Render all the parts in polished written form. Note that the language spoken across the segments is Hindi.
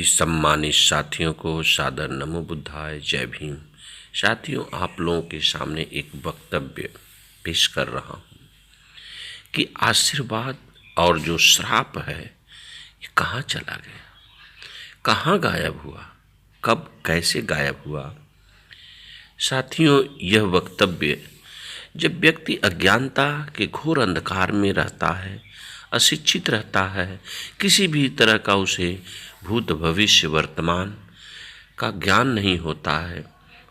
इस सम्मानित साथियों को सादर नमो बुद्धाय, जय भीम। साथियों, आप लोगों के सामने एक वक्तव्य पेश कर रहा हूँ कि आशीर्वाद और जो श्राप है ये कहाँ चला गया, कहाँ गायब हुआ, कब कैसे गायब हुआ। साथियों, यह वक्तव्य जब व्यक्ति अज्ञानता के घोर अंधकार में रहता है, अशिक्षित रहता है, किसी भी तरह का उसे भूत भविष्य वर्तमान का ज्ञान नहीं होता है,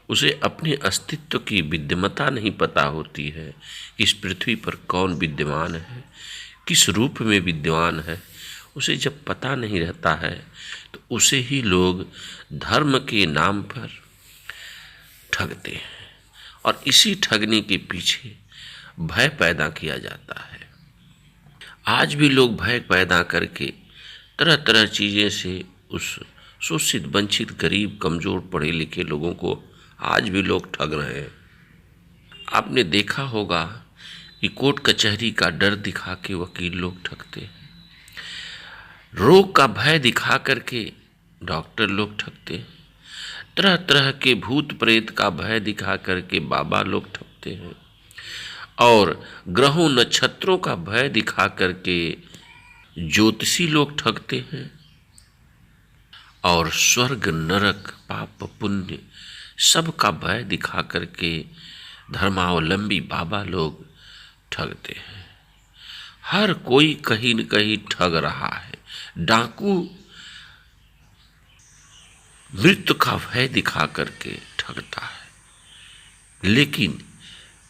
उसे अपने अस्तित्व की विद्यमता नहीं पता होती है कि इस पृथ्वी पर कौन विद्यमान है, किस रूप में विद्यमान है, उसे जब पता नहीं रहता है तो उसे ही लोग धर्म के नाम पर ठगते हैं और इसी ठगने के पीछे भय पैदा किया जाता है। आज भी लोग भय पैदा करके तरह तरह चीज़ें से उस शोषित, वंचित, गरीब, कमज़ोर, पढ़े लिखे लोगों को आज भी लोग ठग रहे हैं। आपने देखा होगा कि कोर्ट कचहरी का डर दिखा के वकील लोग ठगते हैं, रोग का भय दिखा करके डॉक्टर लोग ठगते हैं, तरह तरह के भूत प्रेत का भय दिखा करके बाबा लोग ठगते हैं और ग्रहों नक्षत्रों का भय दिखा करके ज्योतिषी लोग ठगते हैं और स्वर्ग नरक पाप पुण्य सब का भय दिखा करके धर्मावलंबी बाबा लोग ठगते हैं। हर कोई कहीं न कहीं ठग रहा है। डाकू मृत्यु का भय दिखा करके ठगता है, लेकिन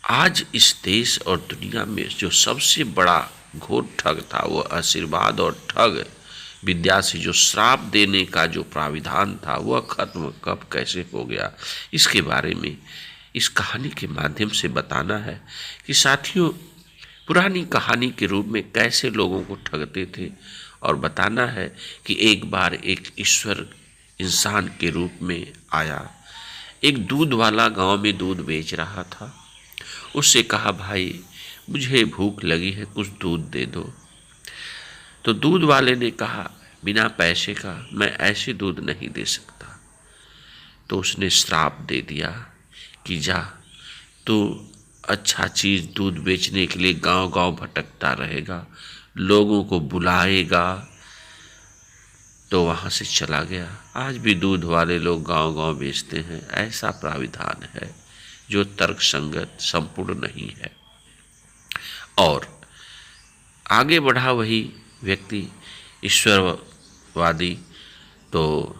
आज इस देश और दुनिया में जो सबसे बड़ा घोर ठग था वह आशीर्वाद और ठग विद्या से जो श्राप देने का जो प्राविधान था वह खत्म कब कैसे हो गया, इसके बारे में इस कहानी के माध्यम से बताना है कि साथियों, पुरानी कहानी के रूप में कैसे लोगों को ठगते थे और बताना है कि एक बार एक ईश्वर इंसान के रूप में आया। एक दूध वाला गांव में दूध बेच रहा था। उससे कहा, भाई मुझे भूख लगी है, कुछ दूध दे दो। तो दूध वाले ने कहा, बिना पैसे का मैं ऐसे दूध नहीं दे सकता। तो उसने श्राप दे दिया कि जा तू अच्छा चीज़ दूध बेचने के लिए गांव गांव भटकता रहेगा, लोगों को बुलाएगा। तो वहाँ से चला गया। आज भी दूध वाले लोग गांव गांव बेचते हैं। ऐसा प्राविधान है जो तर्क संगत संपूर्ण नहीं है। और आगे बढ़ा वही व्यक्ति ईश्वरवादी, तो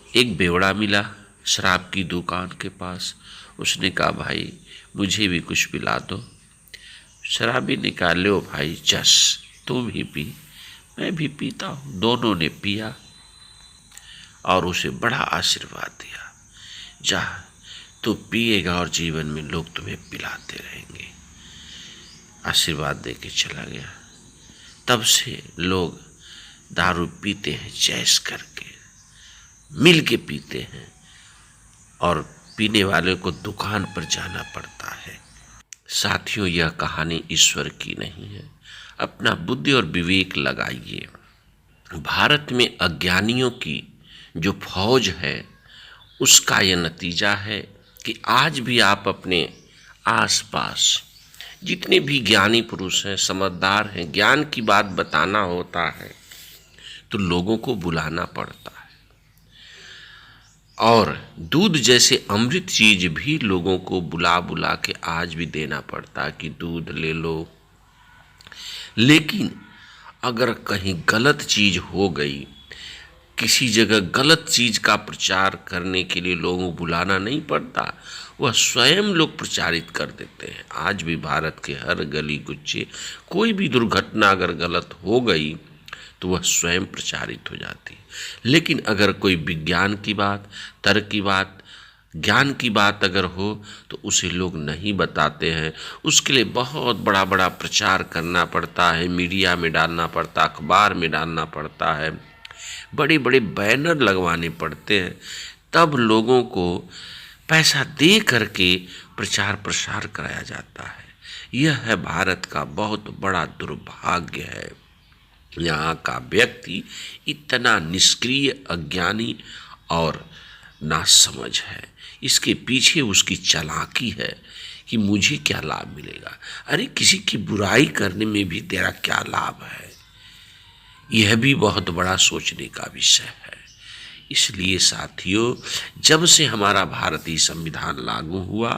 एक बेवड़ा मिला शराब की दुकान के पास। उसने कहा, भाई मुझे भी कुछ पिला दो। शराबी ने कहा, लो भाई जस, तुम भी पी, मैं भी पीता हूँ। दोनों ने पिया और उसे बड़ा आशीर्वाद दिया, जा तू पिएगा और जीवन में लोग तुम्हें पिलाते रहेंगे। आशीर्वाद दे के चला गया। तब से लोग दारू पीते हैं, जैस करके मिल के पीते हैं और पीने वाले को दुकान पर जाना पड़ता है। साथियों, यह कहानी ईश्वर की नहीं है। अपना बुद्धि और विवेक लगाइए। भारत में अज्ञानियों की जो फौज है उसका यह नतीजा है कि आज भी आप अपने आसपास जितने भी ज्ञानी पुरुष हैं, समझदार हैं, ज्ञान की बात बताना होता है तो लोगों को बुलाना पड़ता है। और दूध जैसे अमृत चीज भी लोगों को बुला बुला के आज भी देना पड़ता है कि दूध ले लो। लेकिन अगर कहीं गलत चीज हो गई, किसी जगह गलत चीज का प्रचार करने के लिए लोगों को बुलाना नहीं पड़ता, वह स्वयं लोग प्रचारित कर देते हैं। आज भी भारत के हर गली गुच्चे कोई भी दुर्घटना अगर गलत हो गई तो वह स्वयं प्रचारित हो जाती है। लेकिन अगर कोई विज्ञान की बात, तर्क की बात, ज्ञान की बात अगर हो तो उसे लोग नहीं बताते हैं। उसके लिए बहुत बड़ा बड़ा प्रचार करना पड़ता है, मीडिया में डालना पड़ता, अखबार में डालना पड़ता है, बड़े बड़े बैनर लगवाने पड़ते हैं, तब लोगों को पैसा दे करके प्रचार प्रसार कराया जाता है। यह है भारत का बहुत बड़ा दुर्भाग्य है। यहाँ का व्यक्ति इतना निष्क्रिय, अज्ञानी और नासमझ है। इसके पीछे उसकी चालाकी है कि मुझे क्या लाभ मिलेगा। अरे किसी की बुराई करने में भी तेरा क्या लाभ है, यह भी बहुत बड़ा सोचने का विषय है। इसलिए साथियों, जब से हमारा भारतीय संविधान लागू हुआ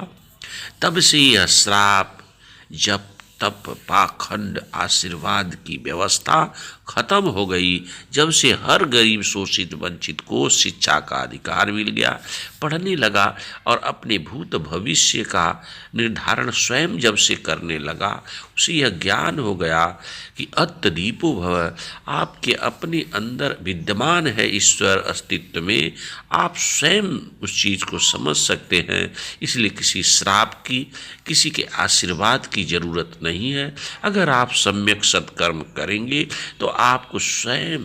तब से यह श्राप, जप, तप, पाखंड, आशीर्वाद की व्यवस्था खत्म हो गई। जब से हर गरीब, शोषित, वंचित को शिक्षा का अधिकार मिल गया, पढ़ने लगा और अपने भूत भविष्य का निर्धारण स्वयं जब से करने लगा, उसे यह ज्ञान हो गया कि अत्तदीपो भव, आपके अपने अंदर विद्यमान है ईश्वर अस्तित्व में, आप स्वयं उस चीज़ को समझ सकते हैं। इसलिए किसी श्राप की, किसी के आशीर्वाद की जरूरत नहीं है। अगर आप सम्यक सत्कर्म करेंगे तो आपको स्वयं,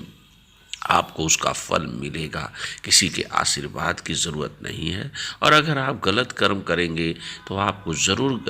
आपको उसका फल मिलेगा। किसी के आशीर्वाद की ज़रूरत नहीं है। और अगर आप गलत कर्म करेंगे तो आपको ज़रूर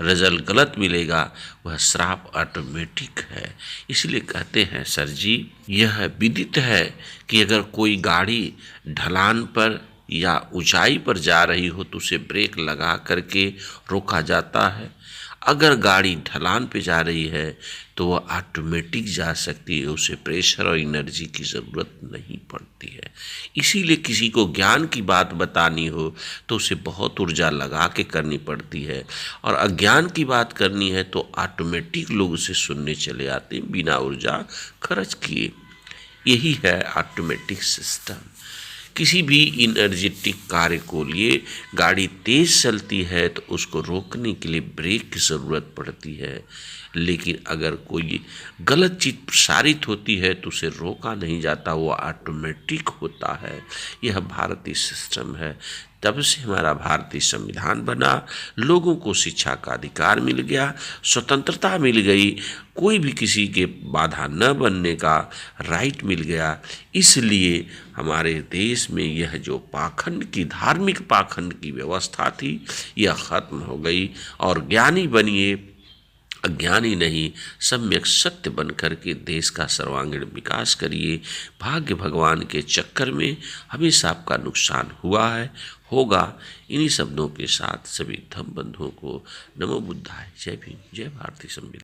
रिजल्ट गलत मिलेगा। वह श्राप ऑटोमेटिक है। इसलिए कहते हैं सर जी, यह विदित है कि अगर कोई गाड़ी ढलान पर या ऊंचाई पर जा रही हो तो उसे ब्रेक लगा करके रोका जाता है। अगर गाड़ी ढलान पे जा रही है तो वह ऑटोमेटिक जा सकती है, उसे प्रेशर और एनर्जी की ज़रूरत नहीं पड़ती है। इसीलिए किसी को ज्ञान की बात बतानी हो तो उसे बहुत ऊर्जा लगा के करनी पड़ती है, और अज्ञान की बात करनी है तो ऑटोमेटिक लोग उसे सुनने चले आते हैं बिना ऊर्जा खर्च किए। यही है ऑटोमेटिक सिस्टम। किसी भी इनर्जेटिक कार्य को लिए गाड़ी तेज़ चलती है तो उसको रोकने के लिए ब्रेक की ज़रूरत पड़ती है, लेकिन अगर कोई गलत चीज़ प्रसारित होती है तो उसे रोका नहीं जाता, वो ऑटोमेटिक होता है। यह भारतीय सिस्टम है। तब से हमारा भारतीय संविधान बना, लोगों को शिक्षा का अधिकार मिल गया, स्वतंत्रता मिल गई, कोई भी किसी के बाधा न बनने का राइट मिल गया। इसलिए हमारे देश में यह जो पाखंड की, धार्मिक पाखंड की व्यवस्था थी, यह खत्म हो गई। और ज्ञानी बनिए, अज्ञानी नहीं, सम्यक सत्य बन करके देश का सर्वांगीण विकास करिए। भाग्य भगवान के चक्कर में हमेशा आपका नुकसान हुआ है, होगा। इन्हीं शब्दों के साथ सभी धम्म बंधुओं को नमो बुद्धाय, जय भीम, जय भारतीय संविधान।